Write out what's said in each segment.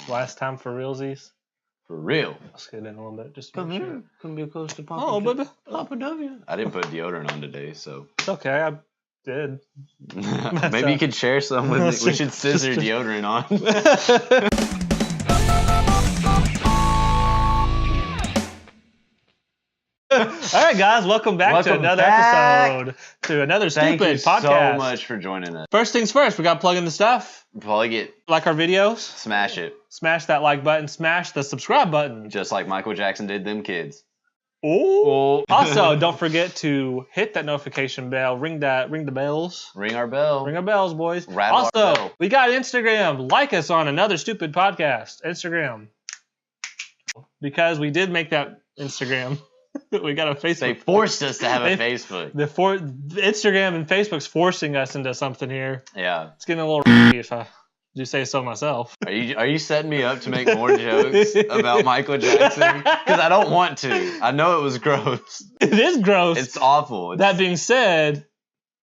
Last time for realsies. For real. Let's get in a little bit. Just Come make here. sure. Come be close to Papa. Oh, baby. Papa W. I didn't put deodorant on today, so. It's okay. I did. Maybe you could share some with me. We should scissor deodorant on. All right, guys, welcome back to another episode, to another stupid Thank you podcast. so much for joining us. First things first, we got to plug in the stuff. Plug it. Like our videos. Smash it. Smash that like button. Smash the subscribe button. Just like Michael Jackson did them kids. Oh. Also, don't forget to hit that notification bell. Ring the bells. Ring our bell. Ring our bells, boys. Rattle also, our bell. we got Instagram. Like us on another stupid podcast. Instagram. Because we did make that Instagram. We got a Facebook. They forced us to have a Facebook. Instagram and Facebook's forcing us into something here. Yeah. It's getting a little if I do say so myself. Are you setting me up to make more jokes about Michael Jackson? Because I don't want to. I know it was gross. It is gross. It's awful. That being said,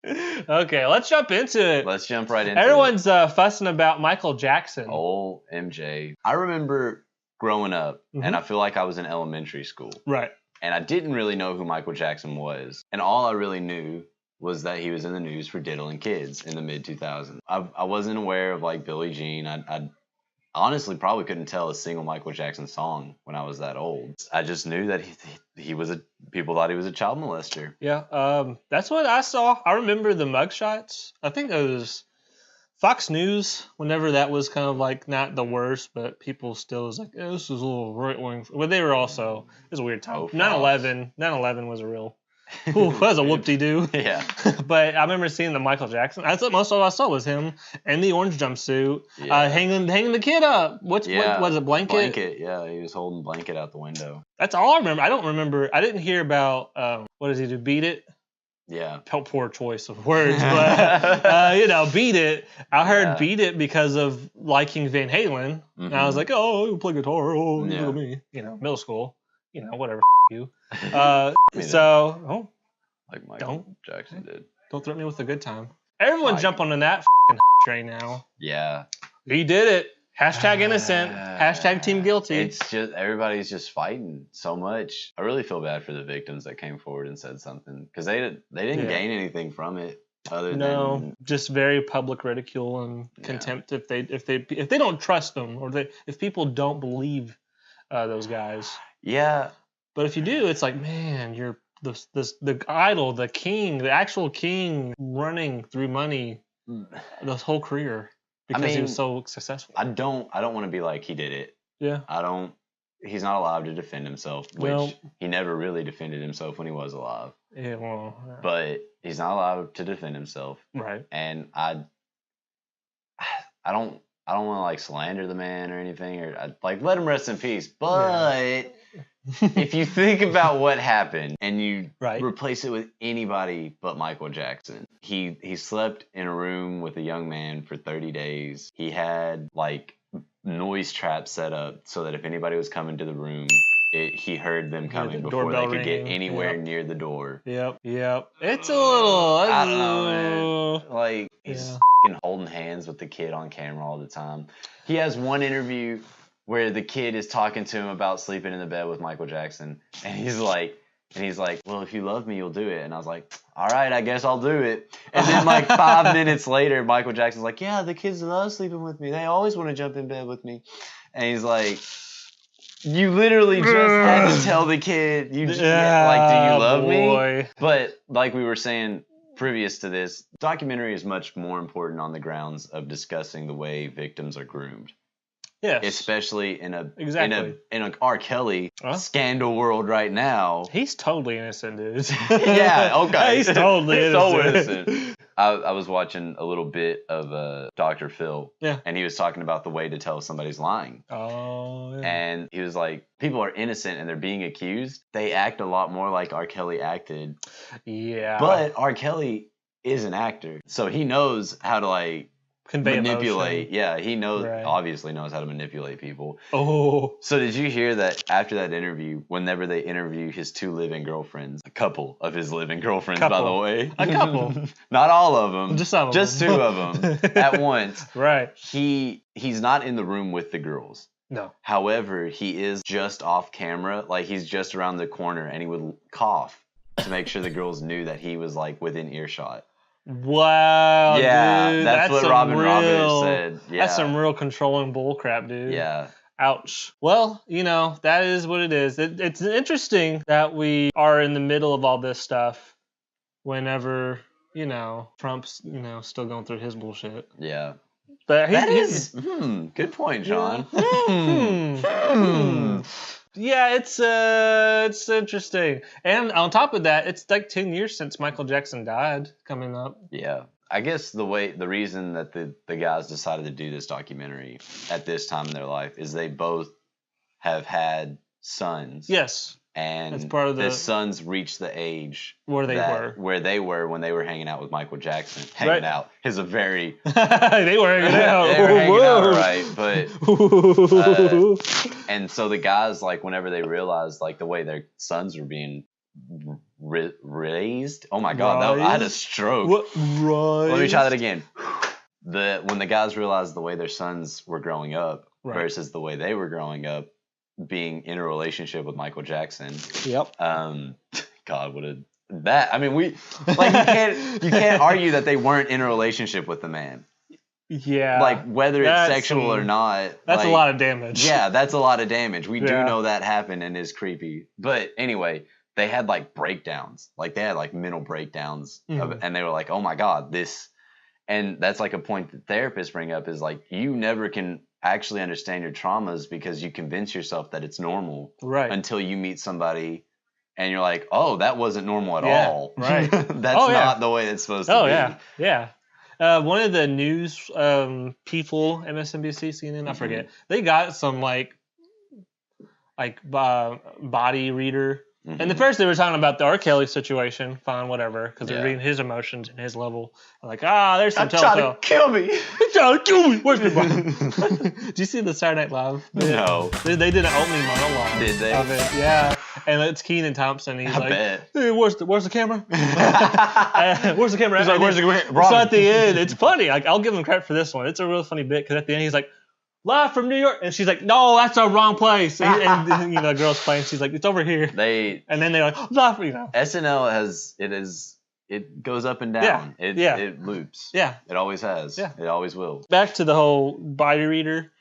okay, let's jump into it. Let's jump right into Everyone's fussing about Michael Jackson. Oh, MJ. I remember growing up, and I feel like I was in elementary school. Right. And I didn't really know who Michael Jackson was. And all I really knew was that he was in the news for diddling kids in the mid-2000s. I wasn't aware of, like, Billie Jean. I honestly probably couldn't tell a single Michael Jackson song when I was that old. I just knew that he was people thought he was a child molester. Yeah, that's what I saw. I remember the mugshots. I think it was Fox News, whenever that was kind of like not the worst, but people still was like, this is a little right wing. But they were also, it was a weird time. 9/11 was a real, that was a whoop-de-doo. Yeah. But I remember seeing the Michael Jackson. I thought most of what I saw was him in the orange jumpsuit, hanging the kid up. What was it, blanket? Blanket, yeah. He was holding blanket out the window. That's all I remember. I didn't hear about, what does he do, Beat It? Yeah. Poor choice of words, but Beat It. I heard Beat It because of liking Van Halen, and I was like, oh, you play guitar, oh, look at me, middle school, whatever, you. Like Michael Jackson did. Don't threaten me with a good time. Everyone's jumping on that train now. Yeah. He did it. Hashtag innocent. Hashtag team guilty. It's just, everybody's just fighting so much. I really feel bad for the victims that came forward and said something, because they didn't gain anything from it other than just very public ridicule and contempt if they don't trust them, or if people don't believe those guys. Yeah. But if you do, it's like, man, you're the idol, the king, the actual king, running through money this whole career. Because he was so successful. I don't want to be like, he did it. Yeah. He's not allowed to defend himself, which he never really defended himself when he was alive. Yeah, well. Yeah. But he's not allowed to defend himself. Right. And I don't want to like slander the man or anything, or let him rest in peace. But if you think about what happened and you replace it with anybody but Michael Jackson, he slept in a room with a young man for 30 days. He had noise traps set up so that if anybody was coming to the room, he heard them coming before they could get anywhere near the door. Yep. It's a little, I don't know, man. He's holding hands with the kid on camera all the time. He has one interview where the kid is talking to him about sleeping in the bed with Michael Jackson, and he's like, well, if you love me, you'll do it. And I was like, all right, I guess I'll do it. And then 5 minutes later, Michael Jackson's like, yeah, the kids love sleeping with me. They always want to jump in bed with me. And he's like, you literally just had to tell the kid, do you love me? But like we were saying previous to this, documentary is much more important on the grounds of discussing the way victims are groomed. Yes. Especially in an R. Kelly scandal world right now. He's totally innocent, dude. Yeah, okay. He's totally innocent. I was watching a little bit of Dr. Phil. Yeah. And he was talking about the way to tell somebody's lying. Oh, yeah. And he was like, people are innocent and they're being accused. They act a lot more like R. Kelly acted. Yeah. But R. Kelly is an actor. So he knows how to convey manipulate. Emotion. Yeah, he knows. Right. Obviously knows how to manipulate people. Oh. So did you hear that after that interview, whenever they interview his 2 living girlfriends, a couple of his living girlfriends, by the way, a couple, not all of them, just some, just of 2 of them at once. Right. He's not in the room with the girls. No. However, he is just off camera, like he's just around the corner, and he would cough to make sure the girls knew that he was like within earshot. Wow, yeah, dude, that's what Robin Roberts said. Yeah. That's some real controlling bull crap, dude. Yeah. Ouch. Well, that is what it is. It's interesting that we are in the middle of all this stuff whenever, Trump's, still going through his bullshit. Yeah. But good point, John. Yeah, it's interesting. And on top of that, it's like 10 years since Michael Jackson died coming up. Yeah. I guess the reason that the guys decided to do this documentary at this time in their life is they both have had sons. Yes. And it's part of the sons reached the age where they were when they were hanging out with Michael Jackson. Hanging out is a very they were hanging out. They were hanging out, right? But and so the guys, like, whenever they realized like the way their sons were being raised. Oh my God, I had a stroke. What? Right. Let me try that again. When the guys realized the way their sons were growing up versus the way they were growing up, being in a relationship with Michael Jackson. Yep. God, I mean, you can't argue that they weren't in a relationship with the man. Yeah. Like, whether it's sexual or not. That's a lot of damage. Yeah, that's a lot of damage. We do know that happened and is creepy. But anyway, they had like breakdowns. Like, they had like mental breakdowns. And they were like, oh my God, this. And that's like a point that therapists bring up is like, you never can actually understand your traumas because you convince yourself that it's normal until you meet somebody and you're like, oh, that wasn't normal at all. Right. That's not the way it's supposed to be. Yeah. One of the news people, MSNBC, CNN, I forget, they got some like body reader. And at first they were talking about the R. Kelly situation, fine, whatever, because they're reading his emotions and his level. Like, there's some telltale. He's trying to kill me. Where's the body? Did you see the Saturday Night Live? No. They did an opening monologue. Did they? Of it, yeah. And it's Kenan Thompson. He's like, bet. Hey, where's the camera? Where's the camera? He's like, where's the camera? So at the end, it's funny. Like, I'll give him credit for this one. It's a real funny bit because at the end he's like, live from New York, and she's like, no, that's the wrong place. And the girl's playing, she's like, it's over here. And then they're like, live, SNL it goes up and down. It loops. Yeah. It always has. Yeah. It always will. Back to the whole body reader.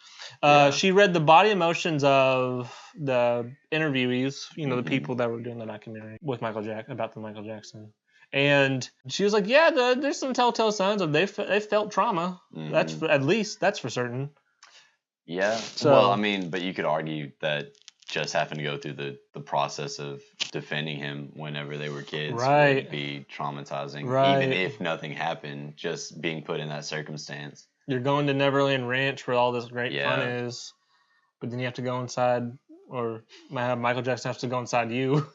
She read the body emotions of the interviewees, the people that were doing the documentary with about the Michael Jackson. And she was like, yeah, there's some telltale signs of they felt trauma. That's for certain. Yeah. So, well, I mean, but you could argue that just having to go through the process of defending him whenever they were kids would be traumatizing. Even if nothing happened, just being put in that circumstance. You're going to Neverland Ranch where all this great fun is, but then you have to go inside, or Michael Jackson has to go inside you.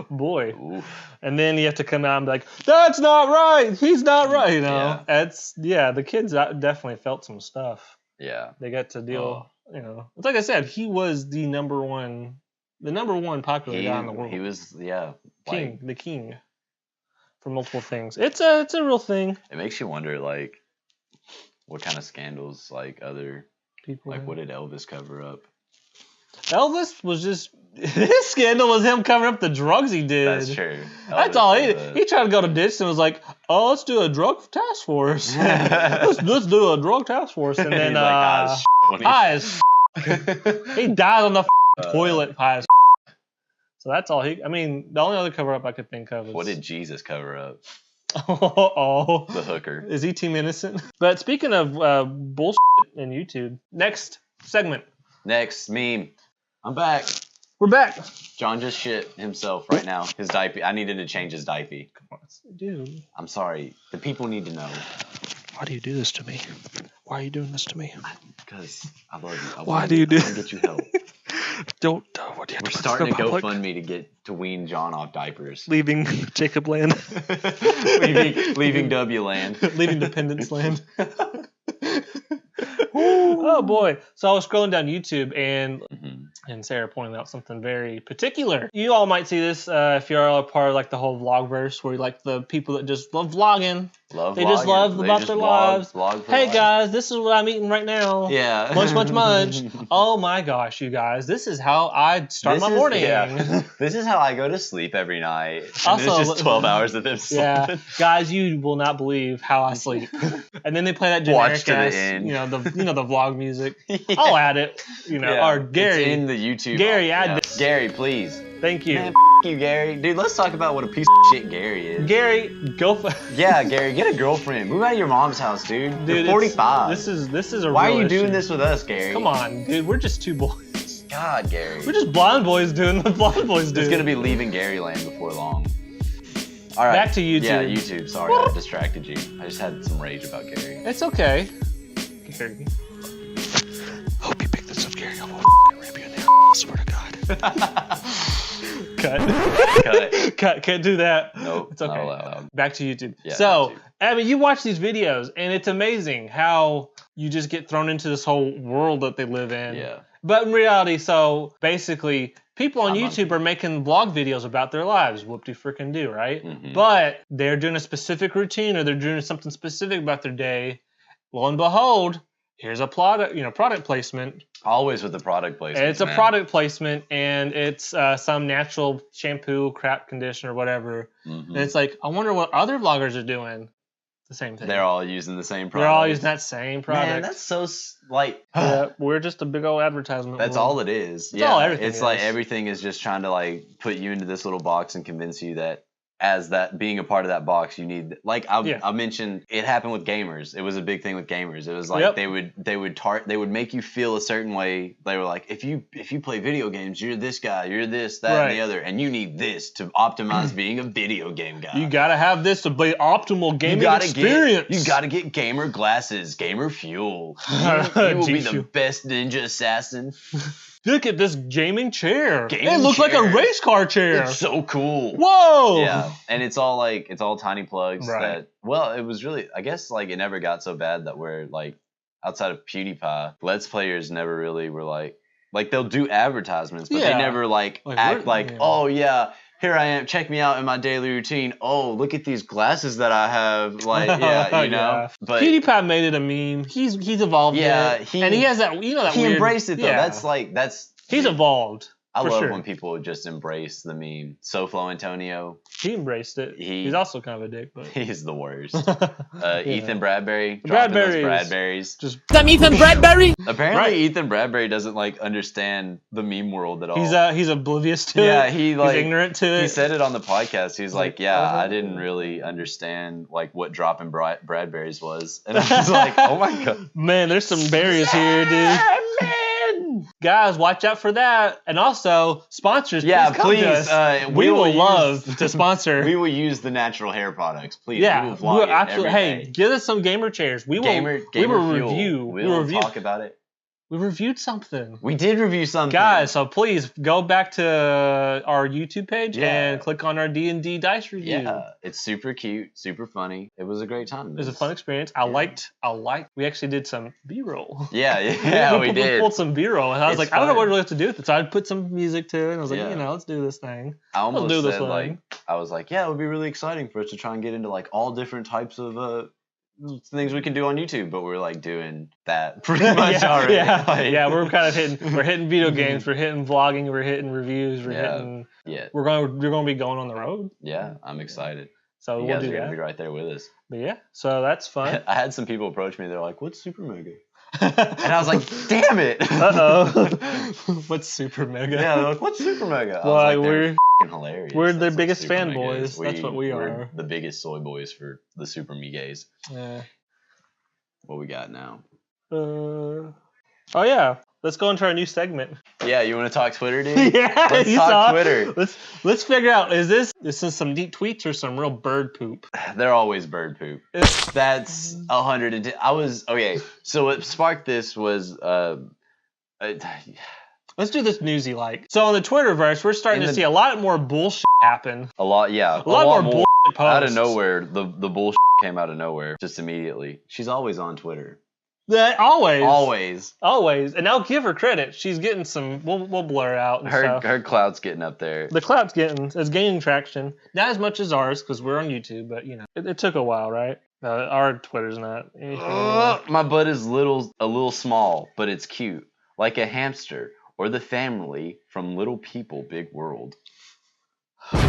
Boy. Oof. And then you have to come out and be like, that's not right. He's not right. The kids definitely felt some stuff. Yeah. They got to deal, It's like I said, he was the number one popular guy in the world. He was, the king for multiple things. It's a real thing. It makes you wonder, like, what kind of scandals, like, other people, like, what did Elvis cover up? Elvis was just, his scandal was him covering up the drugs he did. That's true. That's all he tried to go to ditch and was like, oh, let's do a drug task force. let's do a drug task force. And then, high as he died on the toilet high as So that's all the only other cover up I could think of is. What did Jesus cover up? The hooker. Is he Team Innocent? But speaking of bullshit in YouTube, next segment. Next meme. I'm back. We're back. John just shit himself right now. His diaper. I needed to change his diaper. Dude. I'm sorry. The people need to know. Why do you do this to me? Why are you doing this to me? Because I love you. Why do you do this? I can get you help. Don't. We're starting a GoFundMe to get to wean John off diapers. Leaving Jacobland. leaving W land. Leaving Dependence Land. Oh boy. So I was scrolling down YouTube and Sarah pointed out something very particular. You all might see this if you're a part of like the whole vlogverse, where like the people that just love vlogging. They just love about their lives. Hey guys, this is what I'm eating right now. Yeah. Munch. Oh my gosh, you guys. This is how I start my morning. Yeah. This is how I go to sleep every night. And Also, it's just 12 hours of them sleeping. Yeah. Guys, you will not believe how I sleep. And then they play that generic ass, the vlog music. Yeah. I'll add it. Or Gary. It's in the YouTube. Gary, add it. Gary, please. Thank you. Man, you, Gary. Dude, let's talk about what a piece of shit Gary is. Gary, go for Yeah, Gary, get a girlfriend. Move out of your mom's house, dude. You're 45. This is a Why real are you issue. doing this with us, Gary? Come on, dude. We're just two boys. God, Gary. We're just blind boys doing what blind boys do. It's gonna be leaving Garyland before long. All right. Back to YouTube. Yeah, YouTube. Sorry, I distracted you. I just had some rage about Gary. It's okay. Gary. Hope you pick this up, Gary. I'm gonna rip you in there. I swear to God. Cut. Can't do that. Nope. It's okay. Not allowed. Back to YouTube. Yeah, so, YouTube. I mean, you watch these videos, and it's amazing how you just get thrown into this whole world that they live in. Yeah. But in reality, so basically, people on YouTube are making vlog videos about their lives. Whoop-de-frickin' do, right? Mm-hmm. But they're doing a specific routine, or they're doing something specific about their day. Lo and behold, here's a product placement. Always with the product placement. It's a product placement, and it's some natural shampoo, crap conditioner, whatever. Mm-hmm. And it's like, I wonder what other vloggers are doing. The same thing. They're all using the same product. They're all using that same product. Man, that's so like. Yeah, we're just a big old advertisement. That's world. all it is. That's all everything it's is. like everything is just trying to like put you into this little box and convince you that as that being a part of that box, you need I mentioned it happened with gamers. It was a big thing with gamers. It was like they would make you feel a certain way. They were like, if you play video games, you're this guy, you're this, that, and the other, and you need this to optimize being a video game guy. You gotta have this to be optimal gaming experience. You gotta get gamer glasses, gamer fuel. You will be the best ninja assassin. Look at this gaming chair. It looks like a race car chair. It's so cool. Whoa. Yeah, and it's all tiny plugs. Right. It was really, I guess, like it never got so bad that we're like outside of PewDiePie, Let's Players never really were like they'll do advertisements, but they never act like, oh yeah, here I am, check me out in my daily routine. Oh, look at these glasses that I have. Like, yeah, you know. Yeah. But PewDiePie made it a meme. He's evolved it. And he has that, that he weird, embraced it though. Yeah. He's evolved. I love when people just embrace the meme. SoFlo Antonio. He embraced it. He's also kind of a dick, but he's the worst. Ethan Bradbury. Bradberries. I'm Ethan Bradbury. Apparently, Ethan Bradbury doesn't understand the meme world at all. He's oblivious to it. Yeah, he's ignorant to it. He said it on the podcast. He's like, I didn't really understand what dropping Bradberries was, and I was like, oh my god, man, there's some berries here, dude. Guys, watch out for that. And also, sponsors, please. We will love to sponsor. We will use the natural hair products, please. Yeah, we will vlog absolutely. Hey, give us some gamer chairs. We will review. We'll talk about it. We reviewed something. We did review something. Guys, so please go back to our YouTube page and click on our D&D dice review. Yeah, it's super cute, super funny. It was a great time. It was a fun experience. I liked. We actually did some B-roll. Yeah, we did. We pulled some B-roll, and I was like, I don't know what really have to do with it. So I put some music to it, and I was like, let's do this thing. I almost said, I was like, it would be really exciting for us to try and get into all different types of things we can do on YouTube, but we're doing that pretty much already. Yeah, we're kind of hitting video games, we're hitting vlogging, we're hitting reviews, we're going to be going on the road. Yeah, I'm excited. So you we'll guys do are going that. to be right there with us. But yeah, so that's fun. I had some people approach me. They're like, "What's Super Mega?" And I was like, "Damn it!" What's Super Mega? Yeah, they're like, "What's Super Mega?" Well, we're hilarious. We're the biggest fanboys. That's what we are. We're the biggest soy boys for the Super Migas. Yeah. What we got now? Oh yeah, let's go into our new segment. Yeah, you want to talk Twitter, dude? Yeah, let's talk Twitter. Let's figure out, is this some deep tweets or some real bird poop? They're always bird poop. That's 110. So what sparked this was Let's do this newsy like. So on the Twitterverse, we're starting to see a lot more bullshit happen. A lot more bullshit posts. Out of nowhere, the bullshit came out of nowhere just immediately. She's always on Twitter. Always. And I'll give her credit. She's getting some. We'll blur out. And her clout's getting up there. The clout's gaining traction. Not as much as ours because we're on YouTube, but it took a while, right? Our Twitter's not. My butt is a little small, but it's cute, like a hamster or the family from Little People, Big World. Okay.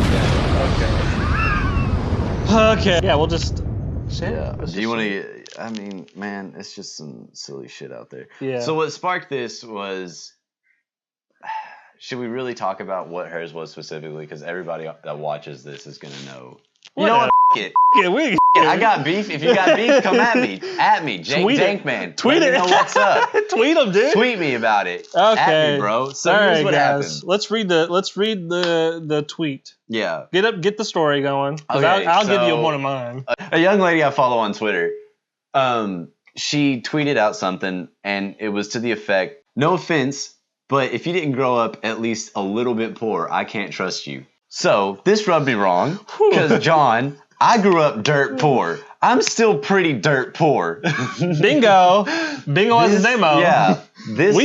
Yeah, we'll just. Yeah. Do you want to? I mean, man, it's just some silly shit out there. Yeah. So what sparked this was, should we really talk about what hers was specifically? Because everybody that watches this is gonna know. You know what? It. I got beef. If you got beef, come at me. Jankman. Tweet it. Know what's up. Tweet them, dude. Tweet me about it. Okay. At me, bro. So here's what happened. Let's read the tweet. Yeah. Get the story going. Okay, I'll give you one of mine. A young lady I follow on Twitter, she tweeted out something, and it was to the effect, "No offense, but if you didn't grow up at least a little bit poor, I can't trust you." So this rubbed me wrong because John, I grew up dirt poor. I'm still pretty dirt poor. Bingo has his name out. Yeah. This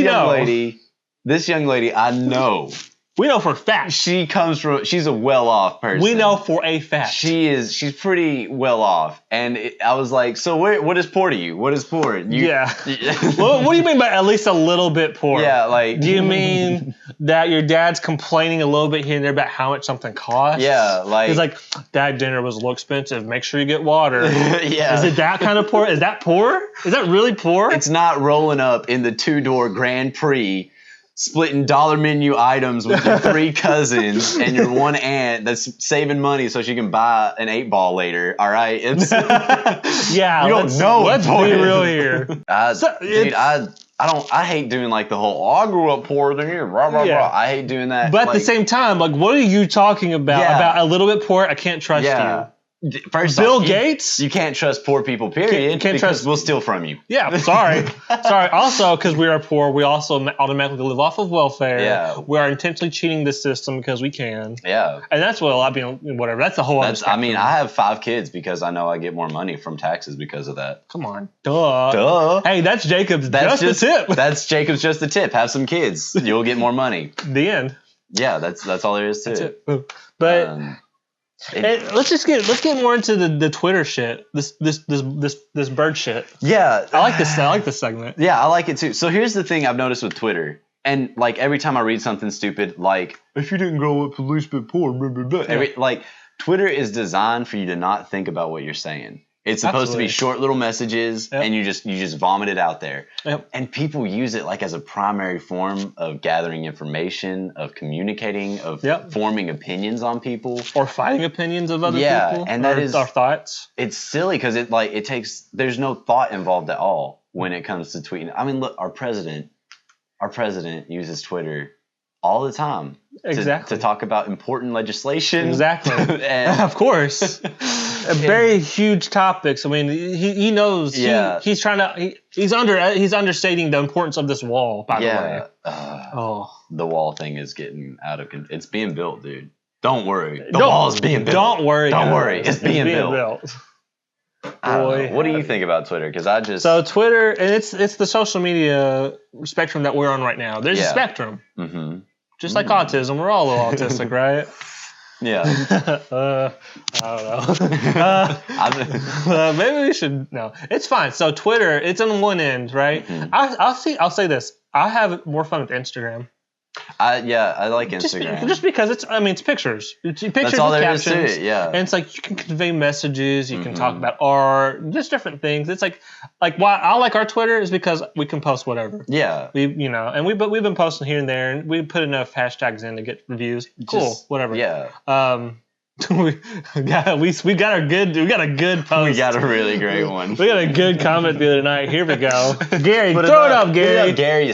young lady, I know. We know for a fact. She's a well-off person. We know for a fact. She's pretty well-off. And I was like, so what is poor to you? What is poor? What do you mean by at least a little bit poor? Yeah, like. Do you mean that your dad's complaining a little bit here and there about how much something costs? Yeah, like. He's like, Dad, dinner was a little expensive. Make sure you get water. Yeah. Is it that kind of poor? Is that poor? Is that really poor? It's not rolling up in the 2-door Grand Prix, splitting dollar menu items with your 3 cousins and your one aunt that's saving money so she can buy an 8-ball later. All right, it's yeah. You don't know. Let's be real here. I hate doing like the whole I grew up poor than you. Blah, blah, blah. I hate doing that. But at the same time, like, what are you talking about? Yeah. About a little bit poor? I can't trust you. First Bill off, Gates? You can't trust poor people, period. Can't trust. We'll steal from you. Yeah, sorry. Also, because we are poor, we also automatically live off of welfare. Yeah. We are intentionally cheating the system because we can. Yeah. And that's what a lot of people, whatever. That's the whole other spectrum. I mean, I have 5 kids because I know I get more money from taxes because of that. Come on. Duh. Hey, that's Jacob's just the tip. That's Jacob's just the tip. Have some kids. You'll get more money. The end. Yeah, that's all there is to it. But let's get more into the Twitter shit. This bird shit. Yeah, I like this. I like this segment. Yeah, I like it too. So here's the thing I've noticed with Twitter, and like every time I read something stupid, like if you didn't grow up at least bit poor, blah, blah, blah. Like Twitter is designed for you to not think about what you're saying. It's supposed to be short little messages, and you just vomit it out there. Yep. And people use it like as a primary form of gathering information, of communicating, of forming opinions on people, or fighting opinions of other people. And that is our thoughts. It's silly because it takes. There's no thought involved at all when it comes to tweeting. I mean, look, our president uses Twitter all the time. To talk about important legislation. Exactly. And of course. Very huge topics. I mean, he knows. He's trying to. He's understating the importance of this wall. By the way. The wall thing is getting out of control. It's being built, dude. Don't worry. The wall is being built. Don't worry. It's being built. Boy, what do you think about Twitter? Because so Twitter, and it's the social media spectrum that we're on right now. There's a spectrum. Mm-hmm. Just like autism, we're all a little autistic, right? Yeah. I don't know. Maybe we should. No, it's fine. So Twitter, it's on one end, right? Mm-hmm. I'll say this. I have more fun with Instagram. I like Instagram. Just because it's pictures. It's pictures. That's all with there captions, is to it, yeah. And it's like you can convey messages, you can talk about art, just different things. It's like why I like our Twitter is because we can post whatever. Yeah. We've been posting here and there, and we put enough hashtags in to get reviews. Cool, whatever. Yeah. we got a good post. We got a really great one. We got a good comment the other night. Here we go. Gary, throw it up, Gary. Put it up, Gary, you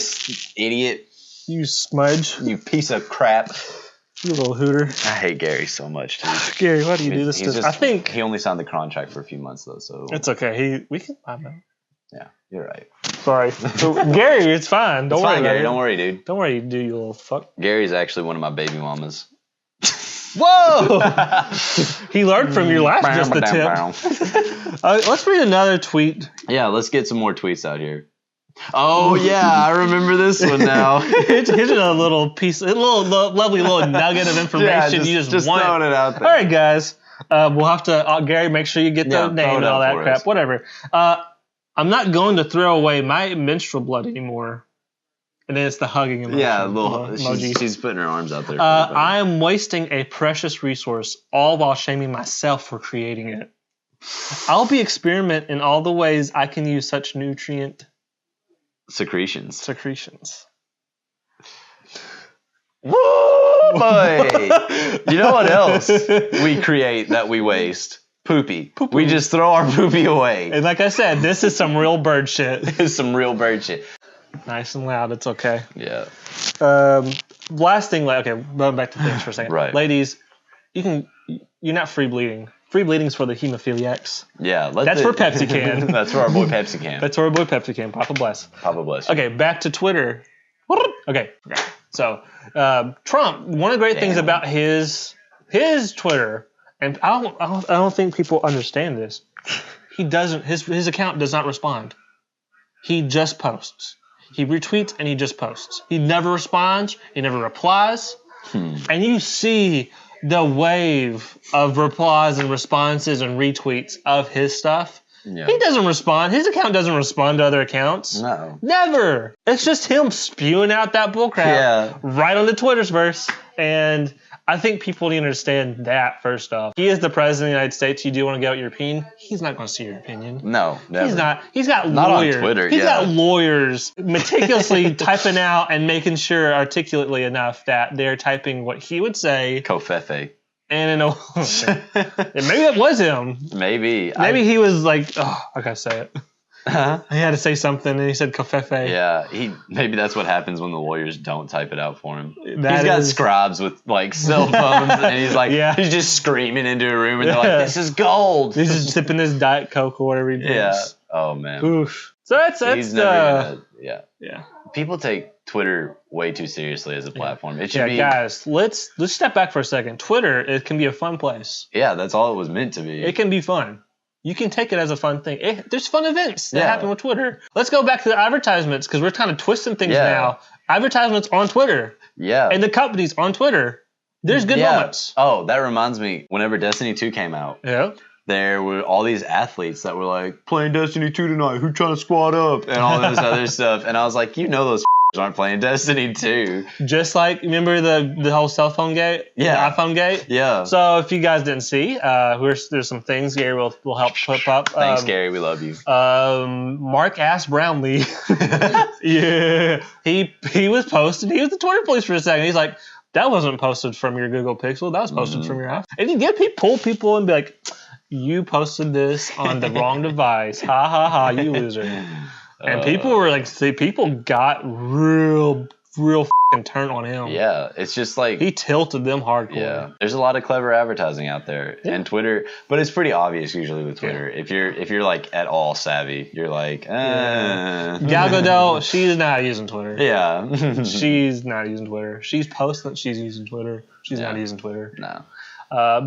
idiot. You smudge. You piece of crap. You little hooter. I hate Gary so much, dude. Gary, why do you do this to us? I think he only signed the contract for a few months though, so it's okay. I don't know. Yeah, you're right. Sorry. Gary, it's fine. Don't worry, Gary. Don't worry, dude. Don't worry, you little fuck. Gary's actually one of my baby mamas. Whoa! He learned from your last just the tip. Let's read another tweet. Yeah, let's get some more tweets out here. Oh yeah, I remember this one now. Here's a little piece, lovely little nugget of information. You just want. throwing it out there. All right, guys. We'll have to Gary, make sure you get the name and all that crap. Us. Whatever. I'm not going to throw away my menstrual blood anymore. And then it's the hugging emoji. Yeah, emoji. She's putting her arms out there. I am wasting a precious resource, all while shaming myself for creating it. I'll be experiment in all the ways I can use such nutrient secretions. Woo, boy! You know what else we create that we waste? Poopy. We just throw our poopy away. And like I said, this is some real bird shit. This is some real bird shit. Nice and loud. It's okay. Yeah. Last thing, going back to things for a second. Right. Ladies, you're not free bleeding. Free bleeding is for the hemophiliacs. Yeah. That's for Pepsi Can. That's for our boy Pepsi Can. That's for our boy Pepsi Can. Papa bless. Papa bless. Okay, back to Twitter. Okay. So, Trump, one of the great things about his Twitter, and I don't think people understand this. He doesn't. His account does not respond. He just posts. He retweets and he just posts. He never responds. He never replies. And you see the wave of replies and responses and retweets of his stuff. Yeah. He doesn't respond. His account doesn't respond to other accounts. No. Never. It's just him spewing out that bullcrap right on the Twitterverse. And I think people need to understand that, first off. He is the president of the United States. You do want to get out your opinion. He's not going to see your opinion. No, never. He's not. He's got not lawyers. On Twitter, He's got lawyers meticulously typing out and making sure articulately enough that they're typing what he would say. Covfefe. And maybe that was him. Maybe he was like, oh, I gotta say it. Uh-huh. He had to say something, and he said "covfefe." Yeah, maybe that's what happens when the lawyers don't type it out for him. He's got scribes with like cell phones, and he's like, he's just screaming into a room, and they're like, "This is gold." He's just sipping his Diet Coke or whatever he drinks. Yeah. Oh man. Oof. So that's he's never gonna, yeah. People take Twitter way too seriously as a platform. It should be. Guys, let's step back for a second. Twitter, it can be a fun place. Yeah, that's all it was meant to be. It can be fun. You can take it as a fun thing. There's fun events that happen with Twitter. Let's go back to the advertisements because we're kind of twisting things now. Advertisements on Twitter. Yeah. And the companies on Twitter. There's good moments. Oh, that reminds me. Whenever Destiny 2 came out, there were all these athletes that were like, playing Destiny 2 tonight. Who trying to squad up? And all this other stuff. And I was like, those aren't playing Destiny 2. Just like, remember the whole cell phone gate? Yeah. The iPhone gate? Yeah. So if you guys didn't see, there's some things Gary will help put up. Thanks, Gary. We love you. Mark Ass Brownlee. Yeah. He was posted. He was the Twitter police for a second. He's like, that wasn't posted from your Google Pixel. That was posted from your iPhone. And you get pull people and be like, you posted this on the wrong device. Ha ha ha, you loser. And people were like, people got real fucking turned on him. Yeah, it's just like he tilted them hardcore. Yeah, there's a lot of clever advertising out there, and Twitter, but it's pretty obvious usually with Twitter. Yeah. If you're like at all savvy, you're like, Gal Gadot, she's not using Twitter. Yeah, she's not using Twitter. She's posting, she's using Twitter. She's not using Twitter. No.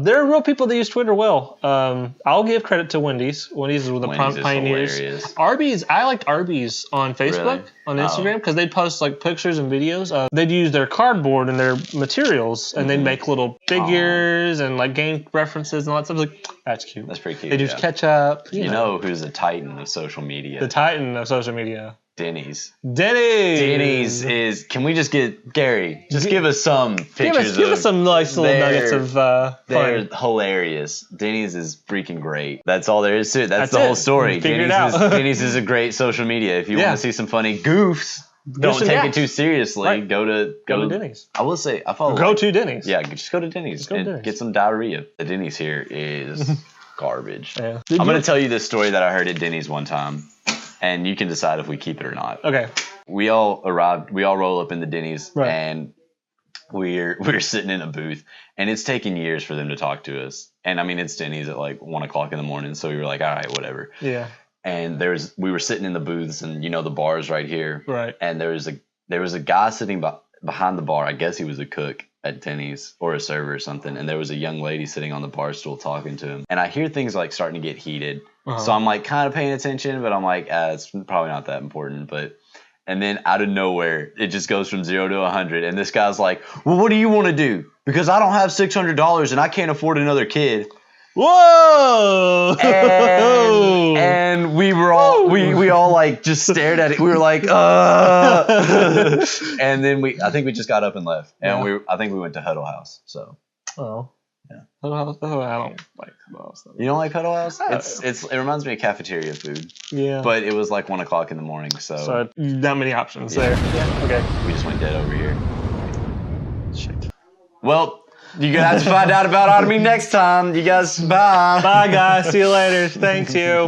There are real people that use Twitter well. I'll give credit to Wendy's. Wendy's were the pioneers. Hilarious. Arby's, I liked Arby's on Facebook, on Instagram, because they'd post like pictures and videos. They'd use their cardboard and their materials, and they'd make little figures and like game references and all that stuff. Like, that's cute. That's pretty cute. They use ketchup. You know who's the titan of social media? The titan of social media. Denny's. Denny's is. Can we just get Gary? Just give us some pictures. Give us some nice little nuggets of fun. They're hilarious. Denny's is freaking great. That's all there is to it. That's the whole story. Denny's is a great social media. If you want to see some funny goofs, don't take it too seriously. Right. Go to Denny's. I will say I follow. Go to Denny's. Yeah, just go to Denny's and get some diarrhea. The Denny's here is garbage. Yeah. I'm gonna tell you this story that I heard at Denny's one time. And you can decide if we keep it or not. Okay. We all roll up in the Denny's, and we're sitting in a booth, and it's taken years for them to talk to us. And I mean, it's Denny's at like 1:00 in the morning, so we were like, all right, whatever. Yeah. and we were sitting in the booths, and the bars right here, right? And there was a guy sitting behind the bar. I guess he was a cook at Denny's or a server or something, and there was a young lady sitting on the bar stool talking to him. And I hear things like starting to get heated, so I'm like kind of paying attention, but I'm like, it's probably not that important. And then out of nowhere, it just goes from 0 to 100, and this guy's like, well, what do you want to do? Because I don't have $600 and I can't afford another kid. Whoa! And we were all we all like just stared at it. We were like, and then I think we just got up and left, and I think we went to Huddle House. So. Oh. Yeah. Huddle House. I don't like Huddle House. You don't like Huddle House? It reminds me of cafeteria food. Yeah. But it was like 1 o'clock in the morning, so not many options there. Yeah. Okay. We just went dead over here. Shit. Well. You're going to have to find out about Otomy next time. You guys, bye. Bye, guys. See you later. Thank you.